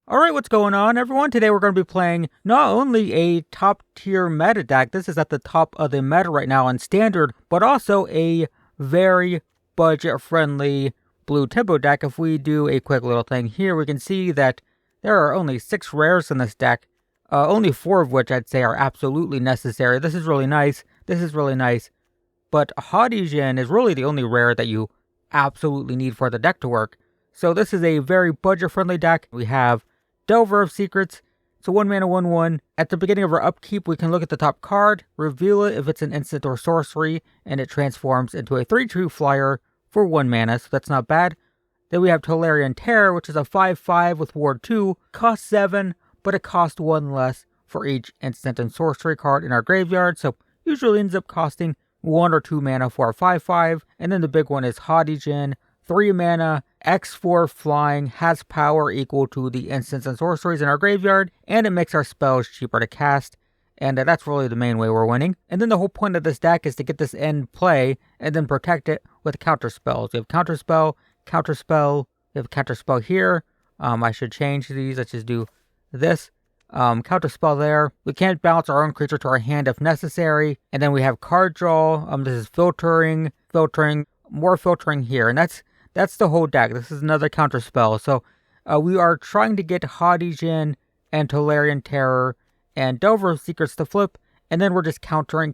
Alright, what's going on, everyone? Today we're going to be playing not only a top tier meta deck, this is at the top of the meta right now on standard, but also a very budget friendly blue tempo deck. If we do a quick little thing here, we can see that there are only 6 rares in this deck, only 4 of which I'd say are absolutely necessary. This is really nice, but Hadijin is really the only rare that you absolutely need for the deck to work. So this is a very budget friendly deck. We have Delver of Secrets. It's a 1 mana 1/1. At the beginning of our upkeep, we can look at the top card, reveal it if it's an instant or sorcery, and it transforms into a 3/2 flyer for 1 mana, so that's not bad. Then we have Tolarian Terror, which is a 5/5 with Ward 2, costs 7, but it costs 1 less for each instant and sorcery card in our graveyard, so usually ends up costing 1 or 2 mana for a 5/5. And then the big one is Hadijin, 3 mana, X4 flying, has power equal to the instants and sorceries in our graveyard, and it makes our spells cheaper to cast, and that's really the main way we're winning. And then the whole point of this deck is to get this in play, and then protect it with counter spells. We have counterspell, we have counterspell here. I should change these, let's just do this. Counterspell there. We can't bounce our own creature to our hand if necessary. And then we have card draw. This is filtering, more filtering here, and that's the whole deck. This is another counter spell. So we are trying to get Hadijin and Tolarian Terror and Delver of Secrets to flip, and then we're just countering,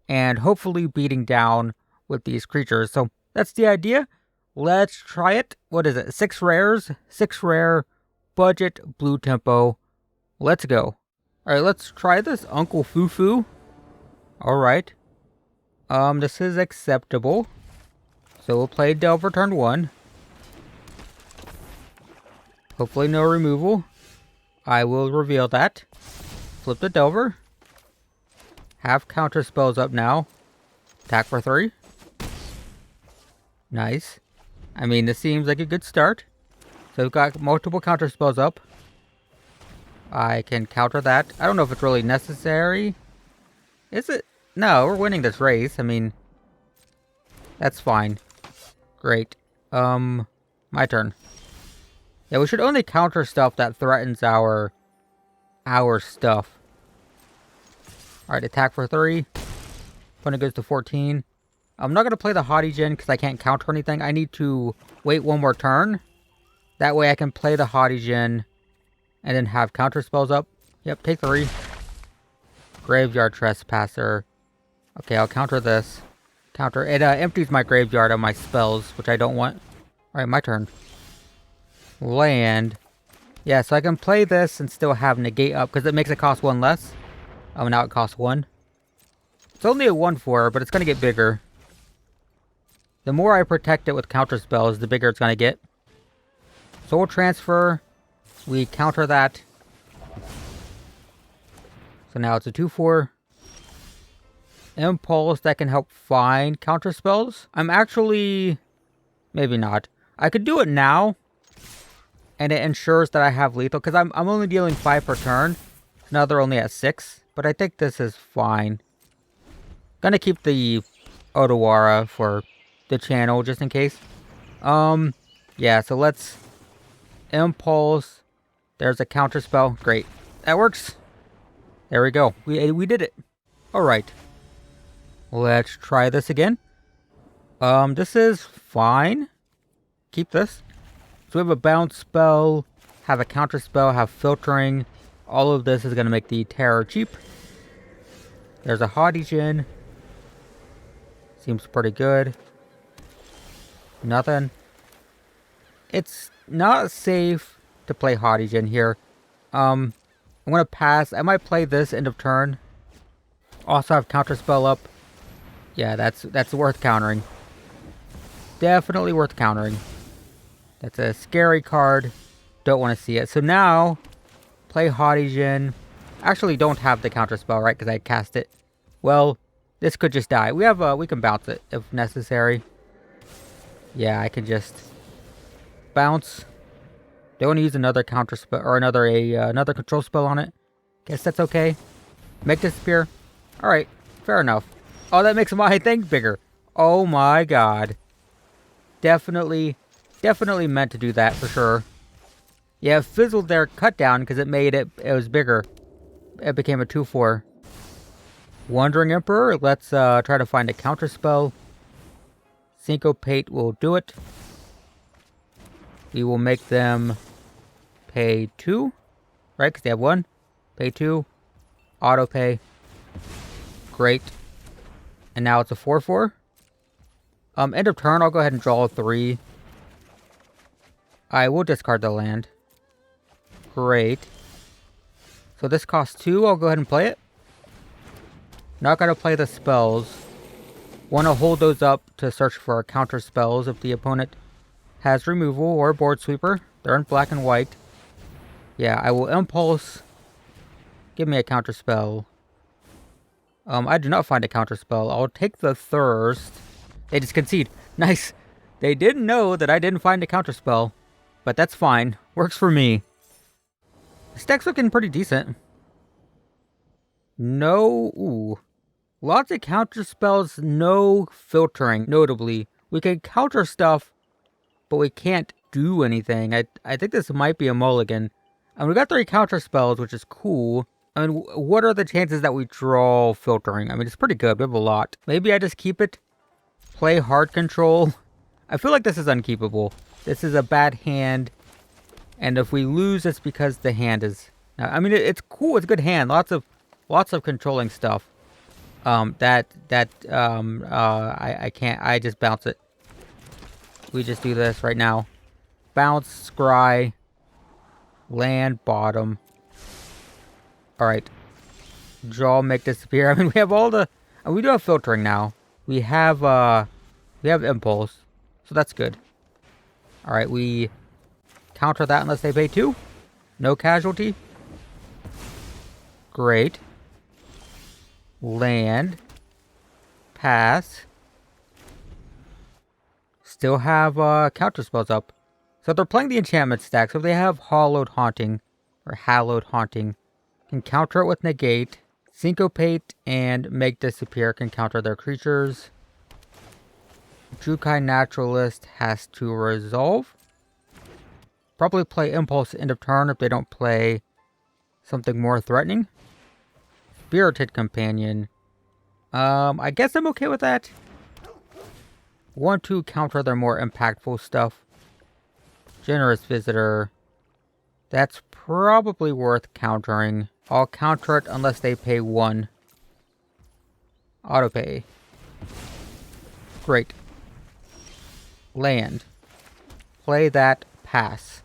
and hopefully beating down with these creatures. So that's the idea. Let's try it. What is it? 6 rares, 6 rare, budget, blue tempo. Let's go. Alright, let's try this. Uncle Fufu. Alright. This is acceptable. So we'll play Delver turn 1. Hopefully no removal. I will reveal that. Flip the Delver. Have counter spells up now. Attack for 3. Nice. I mean, this seems like a good start. So we've got multiple counter spells up. I can counter that. I don't know if it's really necessary. Is it? No, we're winning this race. I mean, that's fine. Great. My turn. Yeah, we should only counter stuff that threatens our stuff. Alright, attack for 3. Opponent goes to 14. I'm not going to play the Hadijin because I can't counter anything. I need to wait 1 more turn. That way I can play the Hadijin and then have counter spells up. Yep, take 3. Graveyard Trespasser. Okay, I'll counter this. Counter. It empties my graveyard of my spells, which I don't want. Alright, my turn. Land. Yeah, so I can play this and still have negate up, because it makes it cost 1 less. Oh, now it costs 1. It's only a 1/4, but it's going to get bigger. The more I protect it with counter spells, the bigger it's going to get. So we'll transfer. We counter that. So now it's a 2/4. Impulse that can help find counter spells. I'm actually... maybe not. I could do it now. And it ensures that I have lethal. Because I'm only dealing 5 per turn. Now they're only at 6. But I think this is fine. Gonna keep the Otawara for the channel just in case. Yeah, so let's... Impulse. There's a counter spell. Great. That works. There we go. We did it. Alright. Let's try this again. This is fine. Keep this. So we have a bounce spell, have a counter spell, have filtering. All of this is going to make the terror cheap. There's a Hadijin. Seems pretty good. Nothing. It's not safe to play Hadijin here. I'm going to pass. I might play this end of turn. Also have counter spell up. Yeah, that's worth countering. Definitely worth countering. That's a scary card. Don't want to see it. So now, play Hadijin. Actually, don't have the counter spell, right? Because I cast it. Well, this could just die. We can bounce it if necessary. Yeah, I can just bounce. Don't want to use another counter spell or another control spell on it. Guess that's okay. Make disappear. All right, fair enough. Oh, that makes my thing bigger. Oh my god. Definitely meant to do that for sure. Yeah, it fizzled their cut down because it made it was bigger. It became a 2/4. Wandering Emperor, let's try to find a counter spell. Syncopate will do it. We will make them pay 2, right? Because they have 1. Pay 2. Auto pay. Great. And now it's a 4/4. End of turn, I'll go ahead and draw a 3. I will discard the land. Great. So this costs 2, I'll go ahead and play it. Not going to play the spells. Want to hold those up to search for counter spells if the opponent has removal or board sweeper. They're in black and white. Yeah, I will impulse. Give me a counter spell. I do not find a counter spell. I'll take the thirst. They just concede. Nice. They didn't know that I didn't find a counter spell, but that's fine. Works for me. This deck's looking pretty decent. No. Ooh. Lots of counter spells, no filtering, notably. We can counter stuff, but we can't do anything. I think this might be a mulligan. And we got 3 counter spells, which is cool. I mean, what are the chances that we draw filtering? I mean, it's pretty good. We have a lot. Maybe I just keep it. Play hard control. I feel like this is unkeepable. This is a bad hand. And if we lose, it's because the hand is... I mean, it's cool. It's a good hand. Lots of controlling stuff. I can't, I just bounce it. We just do this right now. Bounce, scry, land, bottom. Alright. Draw, make disappear. I mean, we have all the, we do have filtering now. We have impulse. So that's good. Alright, we counter that unless they pay 2. No casualty. Great. Land. Pass. Still have counter spells up. So they're playing the enchantment stack. So they have Hallowed Haunting. Or Hallowed Haunting. Can counter it with negate. Syncopate and make disappear can counter their creatures. Jukai Naturalist has to resolve. Probably play Impulse end of turn if they don't play something more threatening. Spirited Companion. I guess I'm okay with that. Want to counter their more impactful stuff. Generous Visitor. That's probably worth countering. I'll counter it unless they pay 1. Autopay. Great. Land. Play that, pass.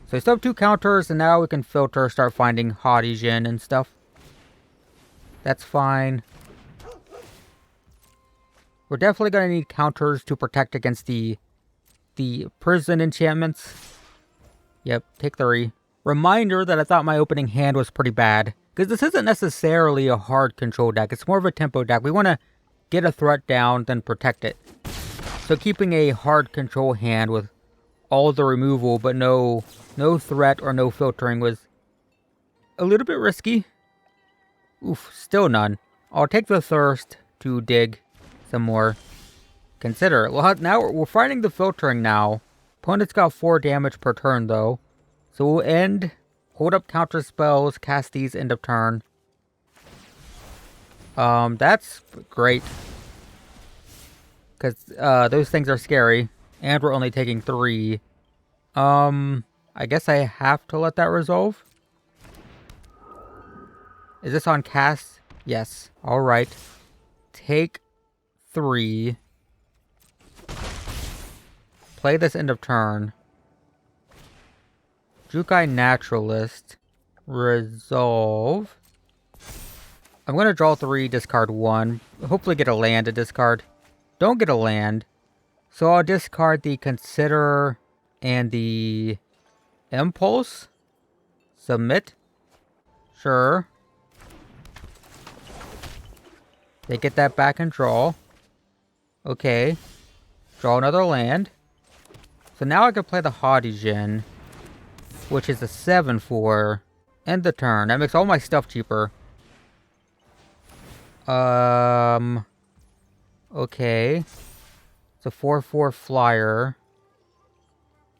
So we still have 2 counters, and now we can filter, start finding Haughty Jin and stuff. That's fine. We're definitely going to need counters to protect against the prison enchantments. Yep, take 3. Reminder that I thought my opening hand was pretty bad. Because this isn't necessarily a hard control deck. It's more of a tempo deck. We want to get a threat down, then protect it. So keeping a hard control hand with all the removal, but no threat or no filtering was a little bit risky. Oof, still none. I'll take the thirst to dig some more. Consider. Well, now we're fighting the filtering now. Opponent's got 4 damage per turn, though. So we'll end, hold up counter spells, cast these end of turn. That's great. Because those things are scary. And we're only taking 3. I guess I have to let that resolve. Is this on cast? Yes. Alright. Take 3. Play this end of turn. Jukai Naturalist. Resolve. I'm going to draw 3, discard 1. Hopefully get a land to discard. Don't get a land. So I'll discard the Consider and the Impulse. Submit. Sure. They get that back and draw. Okay. Draw another land. So now I can play the Haughty Jin, which is a 7/4. End the turn. That makes all my stuff cheaper. Okay. It's a 4/4 flyer.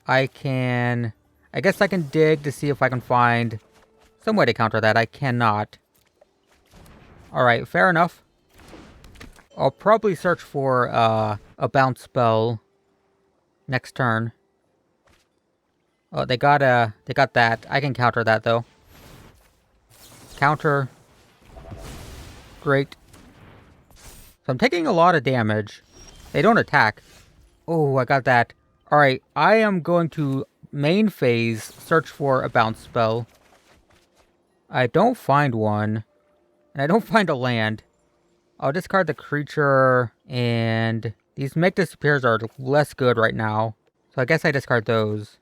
I I guess I can dig to see if I can find some way to counter that. I cannot. Alright, fair enough. I'll probably search for a bounce spell next turn. Oh, they got that. I can counter that though. Counter. Great. So I'm taking a lot of damage. They don't attack. Oh, I got that. Alright, I am going to main phase search for a bounce spell. I don't find one. And I don't find a land. I'll discard the creature, and these make disappears are less good right now. So I guess I discard those.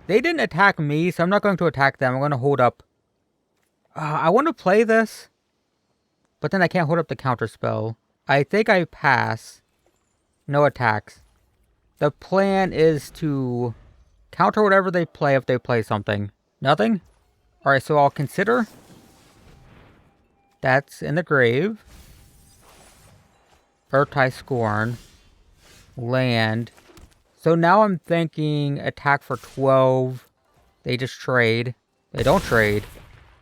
They didn't attack me, so I'm not going to attack them. I'm going to hold up. I want to play this, but then I can't hold up the counter spell. I think I pass. No attacks. The plan is to counter whatever they play if they play something. Nothing? Alright, so I'll consider. That's in the grave. Urtai Scorn. Land. So now I'm thinking attack for 12. They just trade. They don't trade.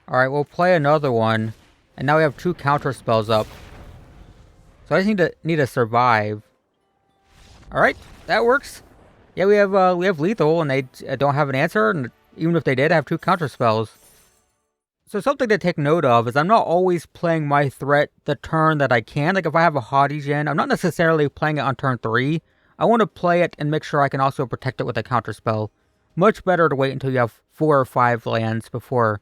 Alright, we'll play another one. And now we have 2 counter spells up. So I just need to survive. Alright, that works. Yeah, we have lethal and they don't have an answer. And even if they did, I have 2 counter spells. So something to take note of is I'm not always playing my threat the turn that I can. Like if I have a Haughty Gen, I'm not necessarily playing it on turn 3. I want to play it and make sure I can also protect it with a counter spell. Much better to wait until you have 4 or 5 lands before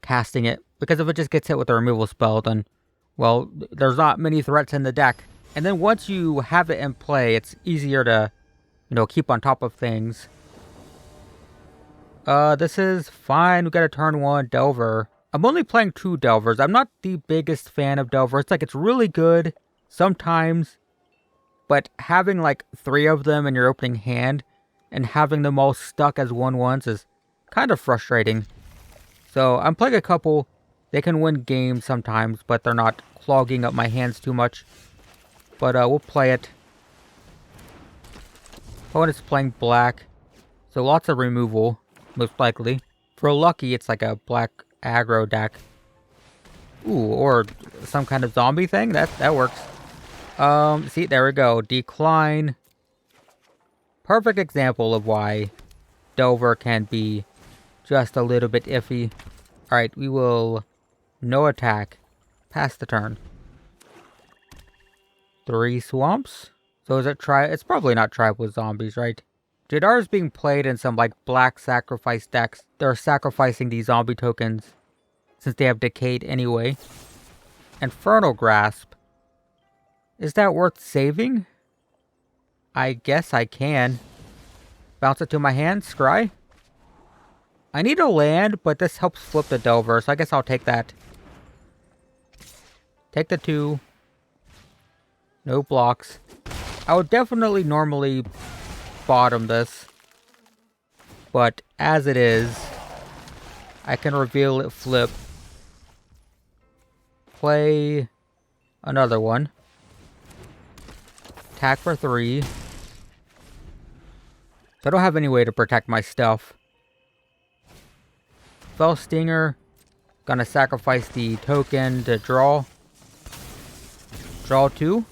casting it. Because if it just gets hit with a removal spell, then, well, there's not many threats in the deck. And then once you have it in play, it's easier to, keep on top of things. This is fine. We got a turn 1 Delver. I'm only playing 2 Delvers. I'm not the biggest fan of Delver. It's really good sometimes, but having 3 of them in your opening hand and having them all stuck as 1/1s is kind of frustrating. So I'm playing a couple. They can win games sometimes, but they're not clogging up my hands too much. But we'll play it. Opponent's playing black, so lots of removal, most likely. For lucky, it's like a black aggro deck. Ooh, or some kind of zombie thing. That works. See, there we go. Decline. Perfect example of why Delver can be just a little bit iffy. Alright, we will no attack. Pass the turn. 3 swamps. So is it it's probably not tribe with zombies, right? Jadar is being played in some black sacrifice decks. They're sacrificing these zombie tokens since they have decayed anyway. Infernal Grasp. Is that worth saving? I guess I can. Bounce it to my hand, scry. I need a land, but this helps flip the Delver, so I guess I'll take that. Take the 2. No blocks. I would definitely normally bottom this, but as it is, I can reveal it flip. Play another one. Attack for 3. So I don't have any way to protect my stuff. Fell Stinger. Gonna sacrifice the token to draw. Draw 2.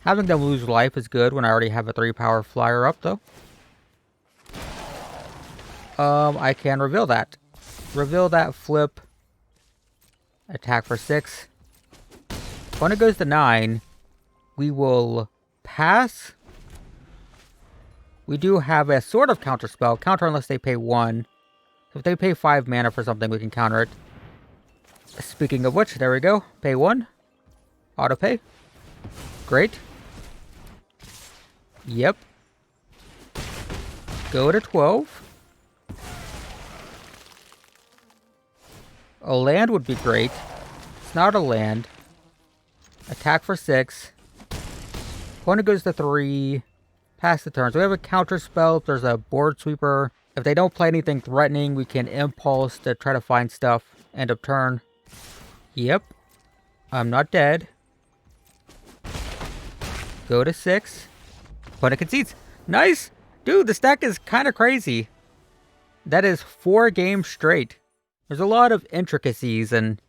Having them lose life is good when I already have a 3-power flyer up, though. I can reveal that. Reveal that, flip. Attack for 6. When it goes to 9, we will pass. We do have a sort of counter spell. Counter unless they pay 1. So if they pay 5 mana for something, we can counter it. Speaking of which, there we go. Pay 1. Auto pay. Great. Yep. Go to 12. A land would be great. It's not a land. Attack for 6. Opponent goes to 3. Pass the turn. So we have a counter spell. If there's a board sweeper. If they don't play anything threatening, we can impulse to try to find stuff. End of turn. Yep. I'm not dead. Go to 6. Opponent concedes. Nice! Dude, this deck is kind of crazy. That is 4 games straight. There's a lot of intricacies and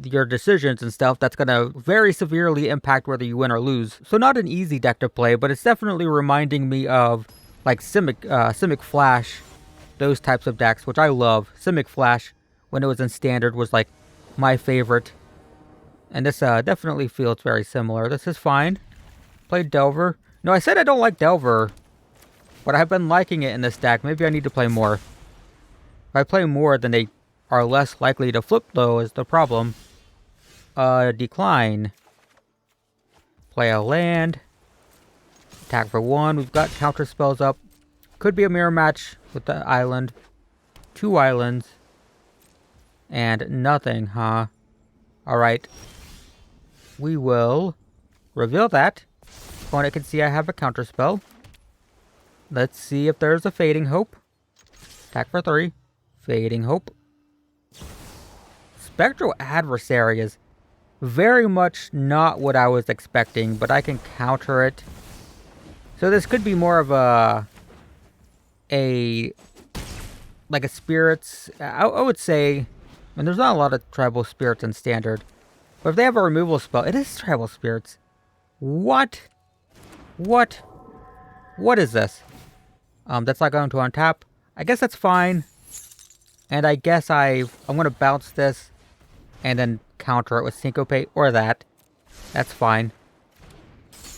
your decisions and stuff that's going to very severely impact whether you win or lose. So not an easy deck to play, but it's definitely reminding me of like Simic Flash, those types of decks, which I love. Simic Flash, when it was in Standard, was like my favorite. And this definitely feels very similar. This is fine. Played Delver. No, I said I don't like Delver, but I've been liking it in this deck. Maybe I need to play more. If I play more, then they are less likely to flip, though, is the problem. Decline. Play a land. Attack for 1. We've got counter spells up. Could be a mirror match with the island. 2 islands. And nothing, huh? Alright. We will reveal that. Opponent can see I have a counter spell. Let's see if there's a Fading Hope. Attack for 3. Fading Hope. Spectral Adversary is very much not what I was expecting, but I can counter it. So this could be more of like a spirits. I would say, and there's not a lot of tribal spirits in Standard, but if they have a removal spell, it is tribal spirits. What? What is this? That's not going to untap. I guess that's fine. And I guess I'm going to bounce this and then counter it with Syncopate or that. That's fine.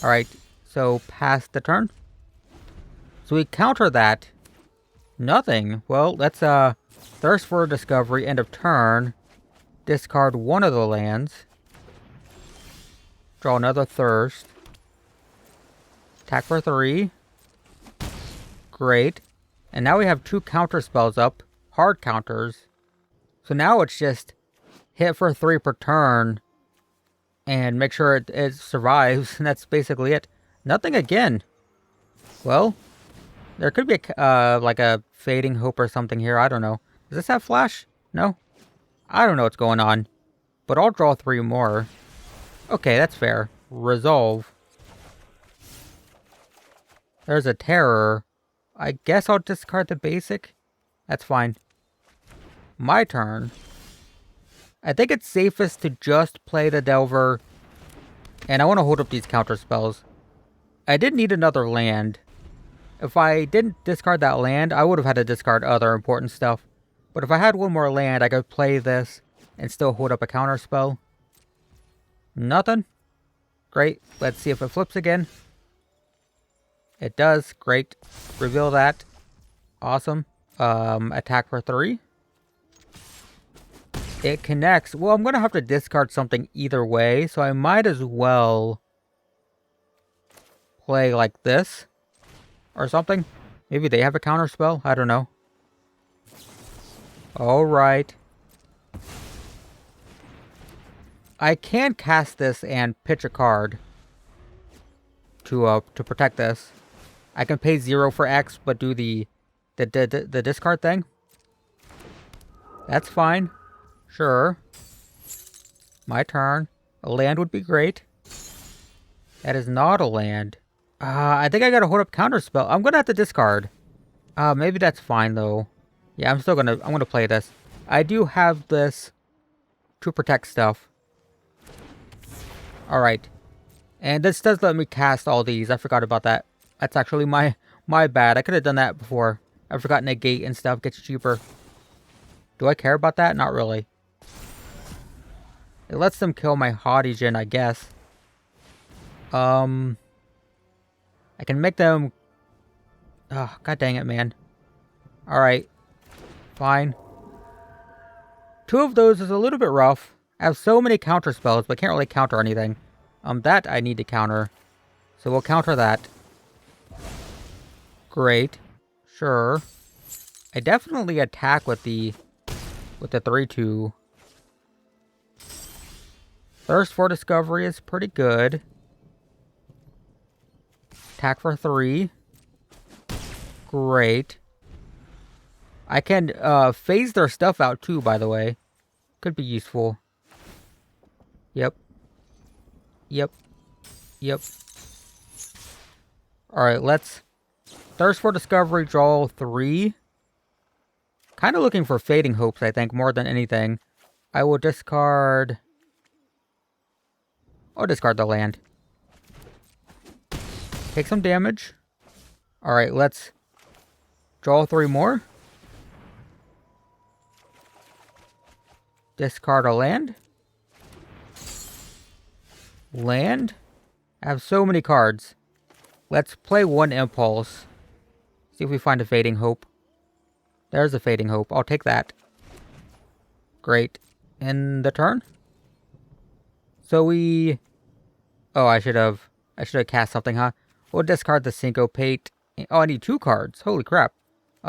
Alright, so pass the turn. So we counter that. Nothing. Well, let's Thirst for Discovery, end of turn. Discard one of the lands. Draw another Thirst. Attack for 3. Great. And now we have 2 counter spells up. Hard counters. So now it's just hit for 3 per turn. And make sure it survives. And that's basically it. Nothing again. Well, there could be like a Fading Hope or something here. I don't know. Does this have flash? No? I don't know what's going on. But I'll draw 3 more. Okay, that's fair. Resolve. There's a Terror. I guess I'll discard the basic. That's fine. My turn. I think it's safest to just play the Delver. And I want to hold up these counter spells. I did need another land. If I didn't discard that land, I would have had to discard other important stuff. But if I had one more land, I could play this and still hold up a counter spell. Nothing. Great. Let's see if it flips again. It does. Great. Reveal that. Awesome. Attack for 3. It connects. Well, I'm going to have to discard something either way, so I might as well play like this or something. Maybe they have a counter spell. I don't know. Alright. I can cast this and pitch a card to protect this. I can pay 0 for X, but do the discard thing. That's fine. Sure. My turn. A land would be great. That is not a land. I think I gotta hold up counterspell. I'm gonna have to discard. Maybe that's fine though. Yeah, I'm gonna play this. I do have this to protect stuff. Alright. And this does let me cast all these. I forgot about that. That's actually my bad. I could have done that before. I forgot negate and stuff gets cheaper. Do I care about that? Not really. It lets them kill my Haughtygen, I guess. I can make them... Oh, god dang it, man. Alright. Fine. 2 of those is a little bit rough. I have so many counter spells, but can't really counter anything. That I need to counter. So we'll counter that. Great. Sure. I definitely attack with the 3-2. Thirst for Discovery is pretty good. Attack for 3. Great. I can phase their stuff out too, by the way. Could be useful. Yep. Yep. Yep. Alright, let's Thirst for Discovery, draw 3. Kind of looking for Fading Hopes, I think, more than anything. I will discard... I'll discard the land. Take some damage. Alright, let's draw 3 more. Discard a land. Land. I have so many cards. Let's play 1 Impulse. See if we find a Fading Hope. There's a Fading Hope. I'll take that. Great. End the turn. So we... Oh, I should have cast something, huh? We'll discard the Syncopate. Oh, I need 2 cards. Holy crap.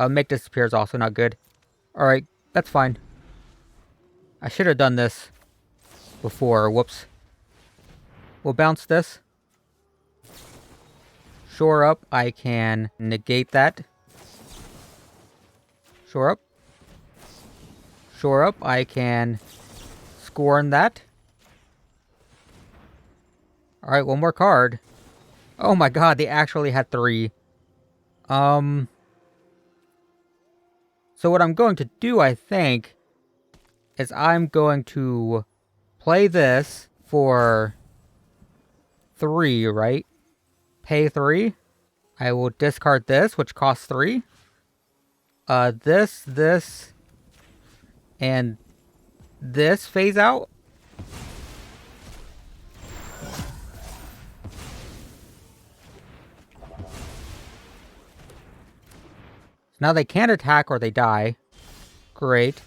Make Disappear is also not good. Alright, that's fine. I should have done this before. Whoops. We'll bounce this. Shore up. I can negate that. Shore up. Shore up. I can scorn that. Alright, 1 more card. Oh my god, they actually had 3. So what I'm going to do, I think, is I'm going to play this for 3, right? Pay 3. I will discard this, which costs 3. This, and this phase out. Now they can't attack or they die. Great.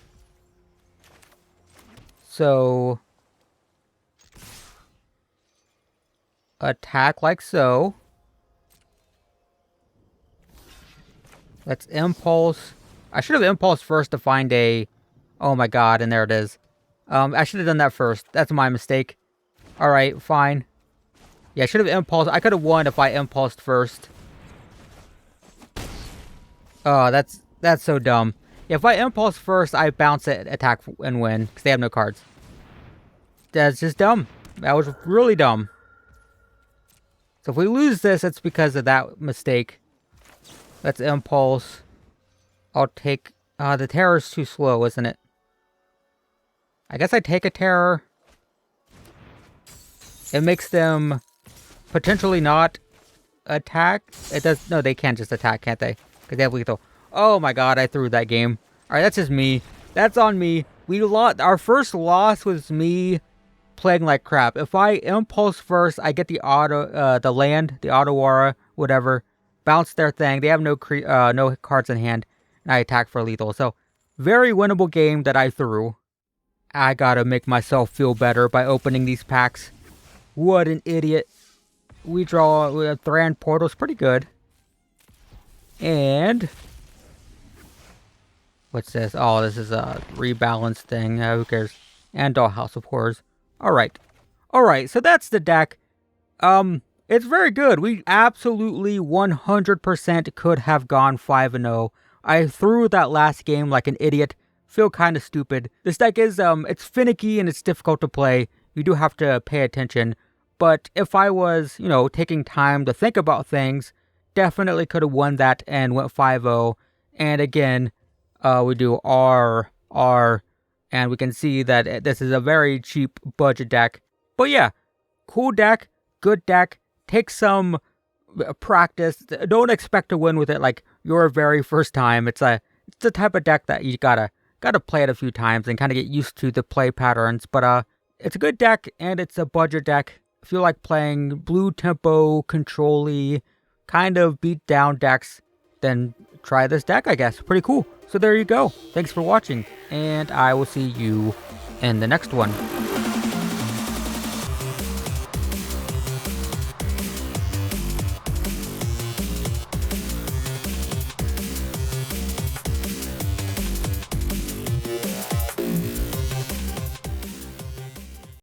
So... attack like so. Let's Impulse. I should have Impulse first to find a... Oh my god, and there it is. I should have done that first. That's my mistake. Alright, fine. Yeah, I should have Impulse. I could have won if I Impulsed first. Oh, that's so dumb. If I Impulse first, I bounce it, attack, and win. Because they have no cards. That's just dumb. That was really dumb. So if we lose this, it's because of that mistake. Let's Impulse. I'll take... the Terror's too slow, isn't it? I guess I take a Terror. It makes them potentially not attack. It does... No, they can't just attack, can't they? Because they have lethal. Oh my god, I threw that game. Alright, that's just me. That's on me. We lost. Our first loss was me playing like crap. If I Impulse first, I get the auto, the land, the Otawara, whatever. Bounce their thing. They have no cards in hand. And I attack for lethal. So, very winnable game that I threw. I gotta make myself feel better by opening these packs. What an idiot. We draw Thran Portal's pretty good. And... what's this? Oh, this is a rebalance thing. Who cares? And Dollhouse of Horrors. Alright. Alright, so that's the deck. It's very good. We absolutely 100% could have gone 5-0. I threw that last game like an idiot. Feel kind of stupid. This deck is, it's finicky and it's difficult to play. You do have to pay attention. But if I was, you know, taking time to think about things, definitely could have won that and went 5-0. And again, we do R, and we can see that this is a very cheap budget deck. But yeah, cool deck, good deck. Take some practice. Don't expect to win with it like your very first time. It's the type of deck that you gotta play it a few times and kind of get used to the play patterns. But it's a good deck and it's a budget deck. If you like playing blue tempo, control-y, kind of beat down decks, then try this deck, I guess. Pretty cool. So there you go. Thanks for watching, and I will see you in the next one.